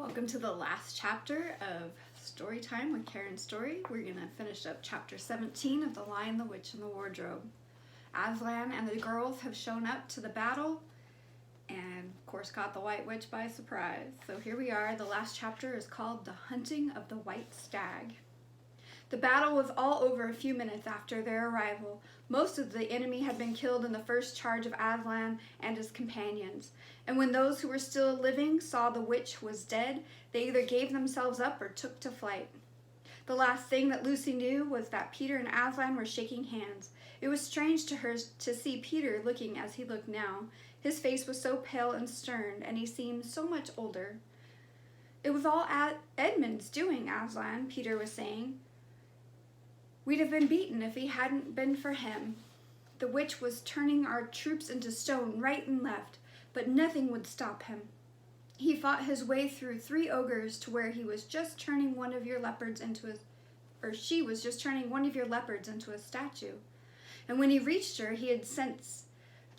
Welcome to the last chapter of Story Time with Karen Story. We're going to finish up chapter 17 of The Lion, the Witch, and the Wardrobe. Aslan and the girls have shown up to the battle and, of course, caught the White Witch by surprise. So here we are. The last chapter is called The Hunting of the White Stag. The battle was all over a few minutes after their arrival. Most of the enemy had been killed in the first charge of Aslan and his companions, and when those who were still living saw the witch was dead, they either gave themselves up or took to flight. The last thing that Lucy knew was that Peter and Aslan were shaking hands. It was strange to her to see Peter looking as he looked now. His face was so pale and stern, and he seemed so much older. "It was all Edmund's doing, Aslan," Peter was saying. "We'd have been beaten if he hadn't been for him. The witch was turning our troops into stone right and left, but nothing would stop him. He fought his way through 3 ogres to where he was just turning one of your leopards into she was just turning one of your leopards into a statue. And when he reached her, he had sense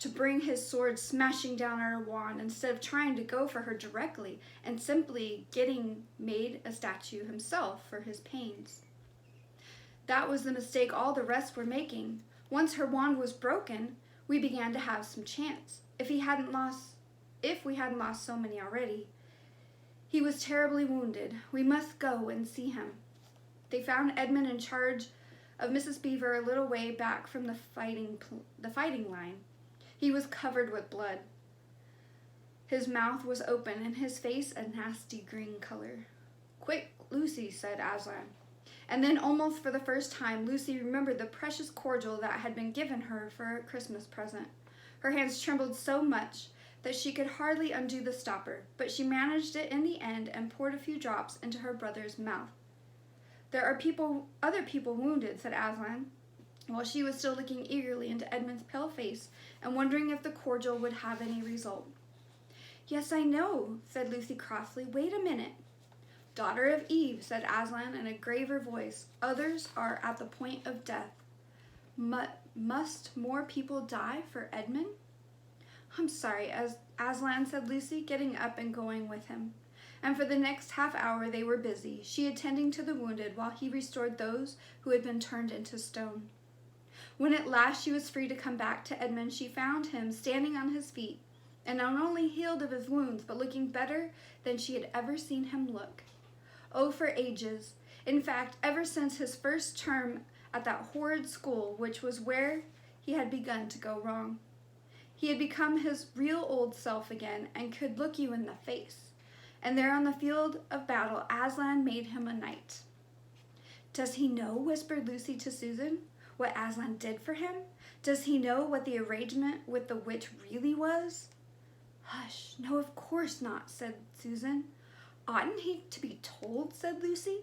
to bring his sword smashing down on her wand instead of trying to go for her directly and simply getting made a statue himself for his pains. That was the mistake all the rest were making. Once her wand was broken, we began to have some chance. If we hadn't lost so many already. He was terribly wounded. We must go and see him." They found Edmund in charge of Mrs. Beaver a little way back from the fighting line. He was covered with blood. His mouth was open and his face a nasty green color. "Quick, Lucy," said Aslan. And then, almost for the first time, Lucy remembered the precious cordial that had been given her for a Christmas present. Her hands trembled so much that she could hardly undo the stopper, but she managed it in the end and poured a few drops into her brother's mouth. "There are other people wounded," said Aslan, while she was still looking eagerly into Edmund's pale face and wondering if the cordial would have any result. "Yes, I know," said Lucy crossly. "Wait a minute." "Daughter of Eve," said Aslan in a graver voice, "others are at the point of death. Must more people die for Edmund?" "I'm sorry," Aslan said Lucy, getting up and going with him. And for the next half hour they were busy, she attending to the wounded while he restored those who had been turned into stone. When at last she was free to come back to Edmund, she found him standing on his feet, and not only healed of his wounds, but looking better than she had ever seen him look. Oh, for ages. In fact, ever since his first term at that horrid school, which was where he had begun to go wrong. He had become his real old self again and could look you in the face. And there on the field of battle, Aslan made him a knight. "Does he know," whispered Lucy to Susan, "what Aslan did for him? Does he know what the arrangement with the witch really was?" "Hush, no, of course not," said Susan. "Oughtn't he to be told?" said Lucy.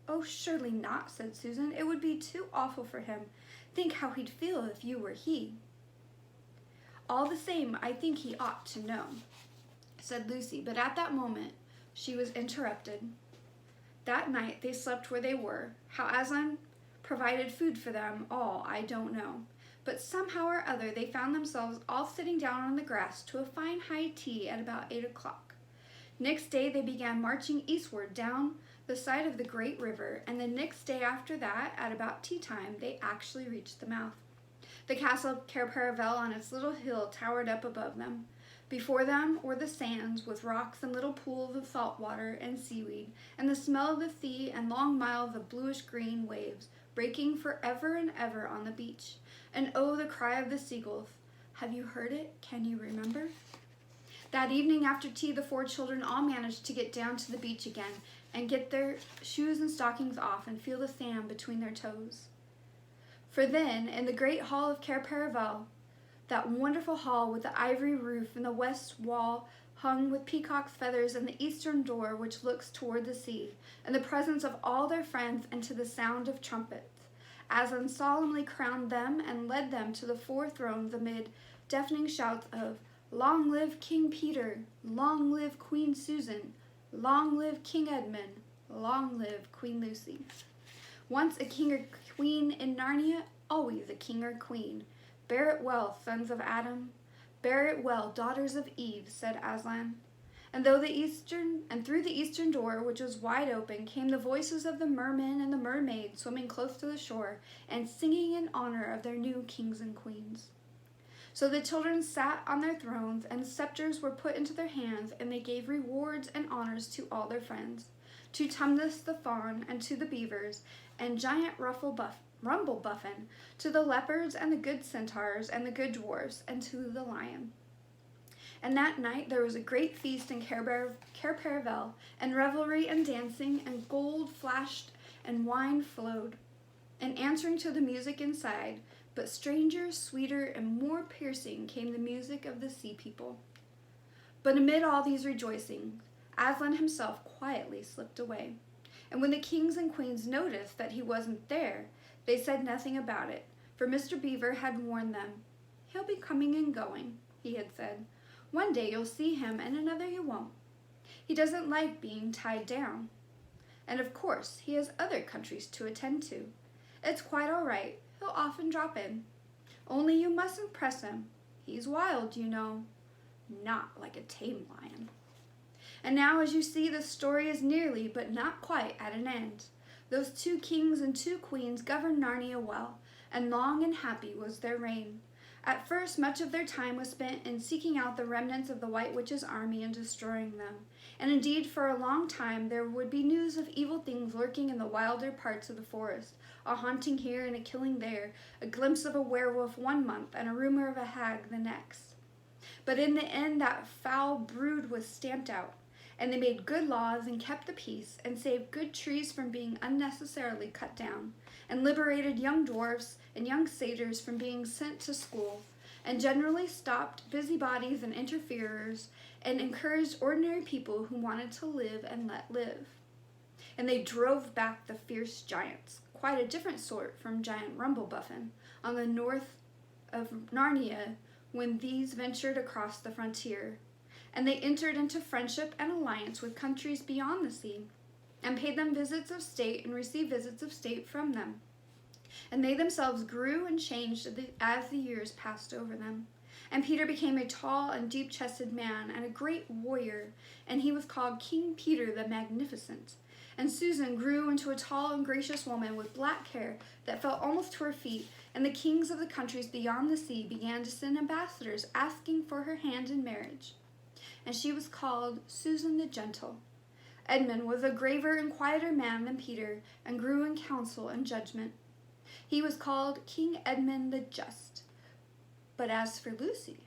"Oh, surely not," said Susan. "It would be too awful for him. Think how he'd feel if you were he." "All the same, I think he ought to know," said Lucy, but at that moment she was interrupted. That night they slept where they were. How Aslan provided food for them all, I don't know. But somehow or other they found themselves all sitting down on the grass to a fine high tea at about 8 o'clock. Next day they began marching eastward down the side of the great river, and the next day after that, at about tea time, they actually reached the mouth. The castle of Cair Paravel on its little hill towered up above them. Before them were the sands, with rocks and little pools of salt water and seaweed, and the smell of the sea and long miles of bluish-green waves breaking for ever and ever on the beach. And oh, the cry of the seagulls. Have you heard it? Can you remember? That evening after tea, the 4 children all managed to get down to the beach again and get their shoes and stockings off and feel the sand between their toes. For then, in the great hall of Cair Paravel, that wonderful hall with the ivory roof and the west wall hung with peacock's feathers and the eastern door which looks toward the sea, in the presence of all their friends and to the sound of trumpets, Aslan solemnly crowned them and led them to the 4 thrones amid deafening shouts of "Long live King Peter! Long live Queen Susan! Long live King Edmund! Long live Queen Lucy!" Once a king or queen in Narnia, always a king or queen. "Bear it well, sons of Adam. Bear it well, daughters of Eve," said Aslan. And through the eastern door, which was wide open, came the voices of the mermen and the mermaids swimming close to the shore and singing in honor of their new kings and queens. So the children sat on their thrones, and scepters were put into their hands, and they gave rewards and honors to all their friends, to Tumnus the fawn, and to the beavers, and giant Rumblebuffin, to the leopards and the good centaurs and the good dwarfs, and to the lion. And that night there was a great feast in Cair-Paravel, and revelry and dancing, and gold flashed and wine flowed, and answering to the music inside, but stranger, sweeter, and more piercing came the music of the sea people. But amid all these rejoicings, Aslan himself quietly slipped away. And when the kings and queens noticed that he wasn't there, they said nothing about it, for Mr. Beaver had warned them. "He'll be coming and going," he had said. "One day you'll see him, and another you won't. He doesn't like being tied down. And of course, he has other countries to attend to. It's quite all right. He'll often drop in. Only you mustn't press him. He's wild, you know. Not like a tame lion." And now, as you see, the story is nearly, but not quite, at an end. Those 2 kings and 2 queens governed Narnia well, and long and happy was their reign. At first, much of their time was spent in seeking out the remnants of the White Witch's army and destroying them. And indeed, for a long time, there would be news of evil things lurking in the wilder parts of the forest, a haunting here and a killing there, a glimpse of a werewolf one month and a rumor of a hag the next. But in the end, that foul brood was stamped out, and they made good laws and kept the peace and saved good trees from being unnecessarily cut down, and liberated young dwarfs and young satyrs from being sent to school, and generally stopped busybodies and interferers, and encouraged ordinary people who wanted to live and let live. And they drove back the fierce giants, quite a different sort from giant Rumblebuffin, on the north of Narnia when these ventured across the frontier. And they entered into friendship and alliance with countries beyond the sea, and paid them visits of state and received visits of state from them. And they themselves grew and changed as the years passed over them. And Peter became a tall and deep-chested man and a great warrior, and he was called King Peter the Magnificent. And Susan grew into a tall and gracious woman with black hair that fell almost to her feet, and the kings of the countries beyond the sea began to send ambassadors asking for her hand in marriage. And she was called Susan the Gentle. Edmund was a graver and quieter man than Peter, and grew in counsel and judgment. He was called King Edmund the Just. But as for Lucy,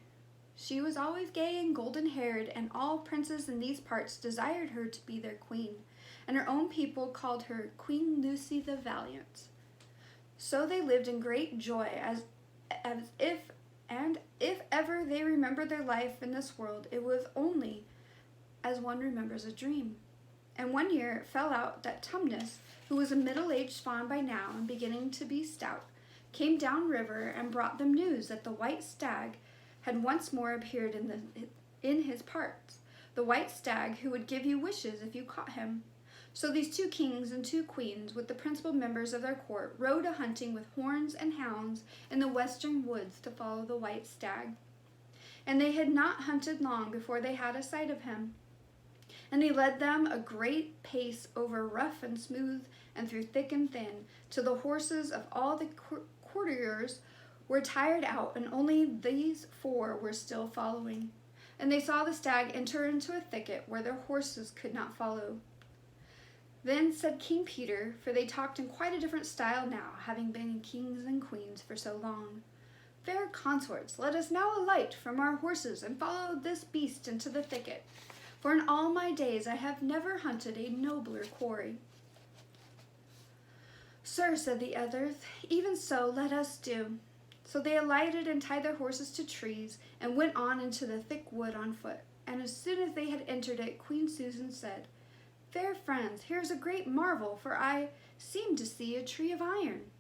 she was always gay and golden-haired, and all princes in these parts desired her to be their queen, and her own people called her Queen Lucy the Valiant. So they lived in great joy, as if ever they remembered their life in this world, it was only as one remembers a dream. And one year it fell out that Tumnus, who was a middle-aged fawn by now and beginning to be stout, came down river and brought them news that the white stag had once more appeared in his parts, the white stag who would give you wishes if you caught him. So these 2 kings and 2 queens, with the principal members of their court, rode a-hunting with horns and hounds in the western woods to follow the white stag. And they had not hunted long before they had a sight of him. And he led them a great pace over rough and smooth and through thick and thin, till the horses of all the courtiers were tired out, and only these 4 were still following. And they saw the stag enter into a thicket where their horses could not follow. Then said King Peter, for they talked in quite a different style now, having been kings and queens for so long, "Fair consorts, let us now alight from our horses and follow this beast into the thicket, for in all my days I have never hunted a nobler quarry." "Sir," said the others, "even so let us do." So they alighted and tied their horses to trees and went on into the thick wood on foot. And as soon as they had entered it, Queen Susan said, "Fair friends, here is a great marvel, for I seem to see a tree of iron."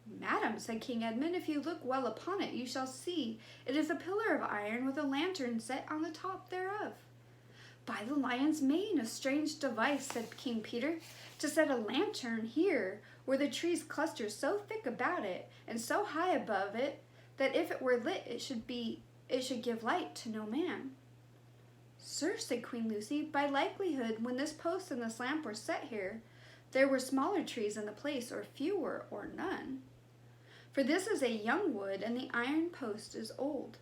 "Madam," said King Edmund, "if you look well upon it, you shall see it is a pillar of iron with a lantern set on the top thereof." "By the lion's mane, a strange device," said King Peter, "to set a lantern here, where the trees cluster so thick about it, and so high above it, that if it were lit it should give light to no man." Sir, said Queen Lucy, by likelihood, when this post and this lamp were set here, there were smaller trees in the place, or fewer, or none. For this is a young wood, and the iron post is old.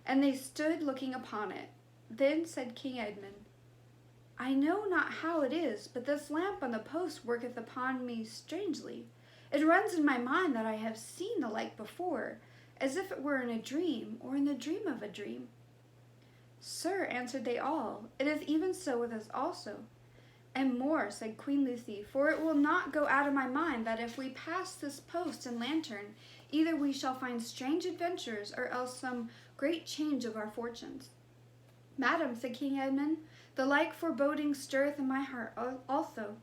And they stood looking upon it. Then said King Edmund, I know not how it is, but this lamp on the post worketh upon me strangely. It runs in my mind that I have seen the like before, as if it were in a dream, or in the dream of a dream. Sir, answered they all, it is even so with us also. And more, said Queen Lucy, for it will not go out of my mind that if we pass this post and lantern, either we shall find strange adventures, or else some great change of our fortunes. Madam, said King Edmund, the like foreboding stirreth in my heart also.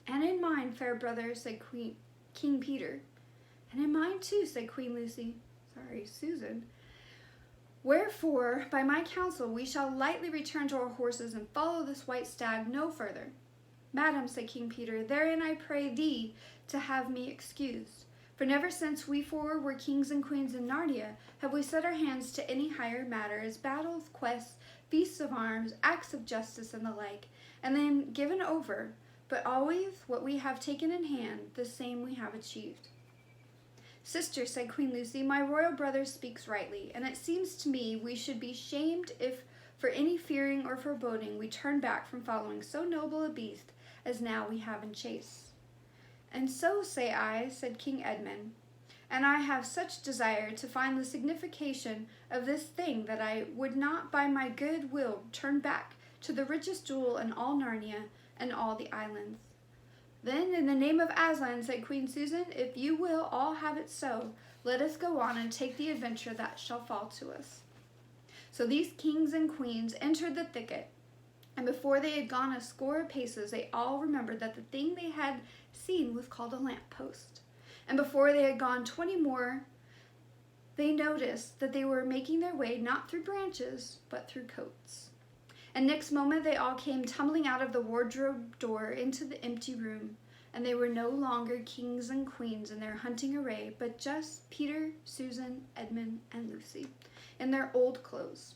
And in mine, fair brother, said King Peter. And in mine too, said Queen Susan. Wherefore, by my counsel, we shall lightly return to our horses and follow this white stag no further. Madam, said King Peter, therein I pray thee to have me excused. For never since we four were kings and queens in Narnia have we set our hands to any higher matter as battles, quests, feasts of arms, acts of justice, and the like, and then given over, but always what we have taken in hand, the same we have achieved. Sister, said Queen Lucy, my royal brother speaks rightly, and it seems to me we should be shamed if, for any fearing or foreboding, we turn back from following so noble a beast as now we have in chase. And so say I, said King Edmund, and I have such desire to find the signification of this thing that I would not by my good will turn back to the richest jewel in all Narnia and all the islands. Then, in the name of Aslan, said Queen Susan, if you will all have it so, let us go on and take the adventure that shall fall to us. So these kings and queens entered the thicket, and before they had gone a score of paces, they all remembered that the thing they had seen was called a lamp post. And before they had gone 20 more, they noticed that they were making their way not through branches, but through coats. And next moment they all came tumbling out of the wardrobe door into the empty room, and they were no longer kings and queens in their hunting array, but just Peter, Susan, Edmund, and Lucy, in their old clothes.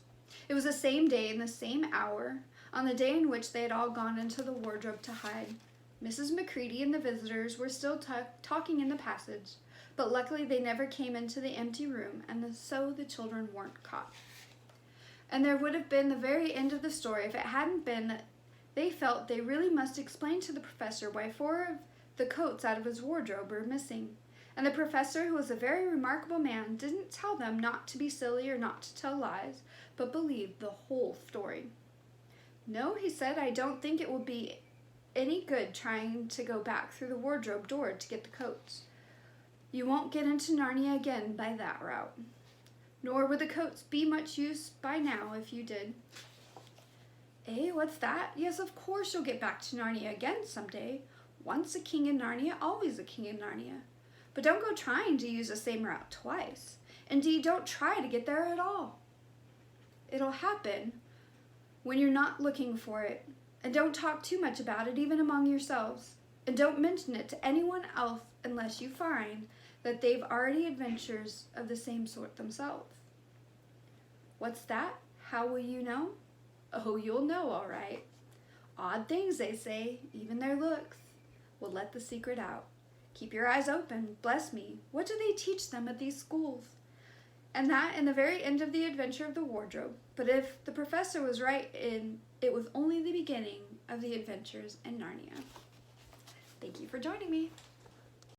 It was the same day and the same hour, on the day in which they had all gone into the wardrobe to hide. Mrs. Macready and the visitors were still talking in the passage, but luckily they never came into the empty room, and so the children weren't caught. And there would have been the very end of the story if it hadn't been that they felt they really must explain to the professor why 4 of the coats out of his wardrobe were missing. And the professor, who was a very remarkable man, didn't tell them not to be silly or not to tell lies, but believed the whole story. No, he said, I don't think it will be any good trying to go back through the wardrobe door to get the coats. You won't get into Narnia again by that route. Nor would the coats be much use by now if you did. Eh, what's that? Yes, of course you'll get back to Narnia again someday. Once a king in Narnia, always a king in Narnia. But don't go trying to use the same route twice. Indeed, don't try to get there at all. It'll happen when you're not looking for it. And don't talk too much about it, even among yourselves. And don't mention it to anyone else unless you find that they've already adventures of the same sort themselves. What's that? How will you know? Oh, you'll know, all right. Odd things, they say, even their looks will let the secret out. Keep your eyes open, bless me. What do they teach them at these schools? And that in the very end of the adventure of the wardrobe. But if the professor was right, it was only the beginning of the adventures in Narnia. Thank you for joining me.